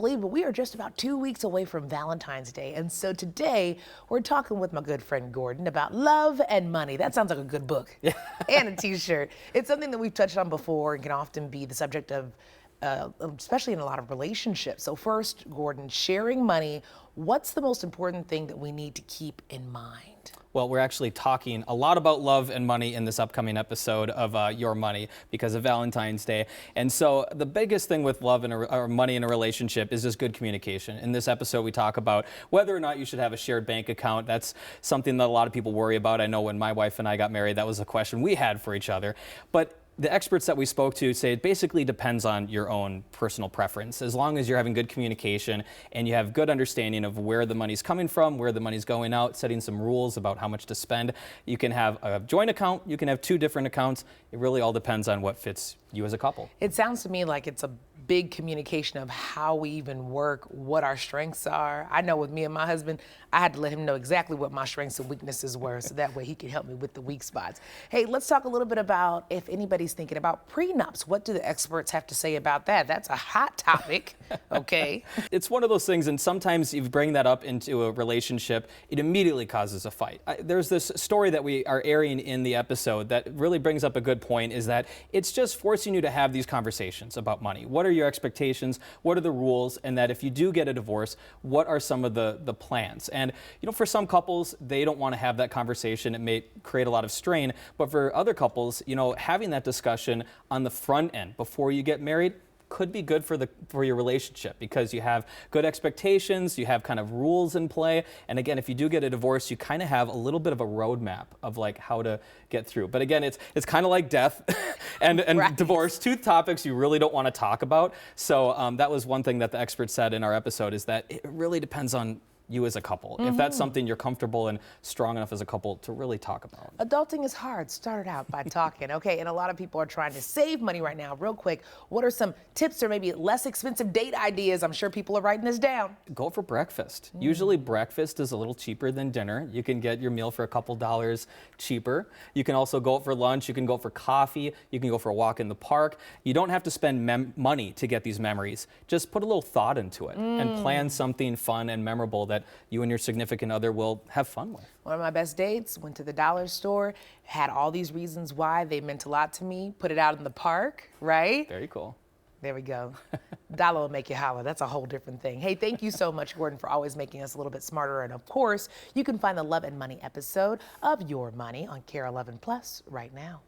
believe it, but we are just about 2 weeks away from Valentine's Day. And so today we're talking with my good friend Gordon about love and money. That sounds like a good book and a t-shirt. It's something that we've touched on before and can often be the subject of especially in a lot of relationships. So first, Gordon, sharing money, what's the most important thing that we need to keep in mind? Well, we're actually talking a lot about love and money in this upcoming episode of Your Money because of Valentine's Day. And so the biggest thing with love or money in a relationship is just good communication. In this episode, we talk about whether or not you should have a shared bank account. That's something that a lot of people worry about. I know when my wife and I got married, that was a question we had for each other. But the experts that we spoke to say it basically depends on your own personal preference. As long as you're having good communication and you have good understanding of where the money's coming from, where the money's going out, setting some rules about how much to spend. You can have a joint account, you can have two different accounts. It really all depends on what fits you as a couple. It sounds to me like it's a big communication of how we even work, what our strengths are. I know with me and my husband, I had to let him know exactly what my strengths and weaknesses were so that way he could help me with the weak spots. Hey, let's talk a little bit about if anybody's thinking about prenups. What do the experts have to say about that? That's a hot topic, okay? It's one of those things, and sometimes you bring that up into a relationship, it immediately causes a fight. There's this story that we are airing in the episode that really brings up a good point, is that it's just forcing you to have these conversations about money. What are your expectations? What are the rules? And that if you do get a divorce, what are some of the plans? And for some couples, they don't want to have that conversation. It may create a lot of strain. But for other couples, having that discussion on the front end before you get married could be good for your relationship, because you have good expectations, you have kind of rules in play. And again, if you do get a divorce, you kind of have a little bit of a roadmap of like how to get through. But again, it's kind of like death and right. Divorce, two topics you really don't want to talk about. So that was one thing that the experts said in our episode, is that it really depends on you as a couple. If that's something you're comfortable and strong enough as a couple to really talk about. Adulting is hard. Start out by talking, okay? And a lot of people are trying to save money right now. Real quick, what are some tips or maybe less expensive date ideas? I'm sure people are writing this down. Go for breakfast. Usually breakfast is a little cheaper than dinner. You can get your meal for a couple dollars cheaper. You can also go out for lunch. You can go for coffee. You can go for a walk in the park. You don't have to spend money to get these memories. Just put a little thought into it and plan something fun and memorable that you and your significant other will have fun with. One of my best dates, went to the dollar store, had all these reasons why they meant a lot to me, put it out in the park, right? Very cool. There we go. Dollar will make you holler. That's a whole different thing. Hey, thank you so much, Gordon, for always making us a little bit smarter. And of course, you can find the Love and Money episode of Your Money on KARE 11 Plus right now.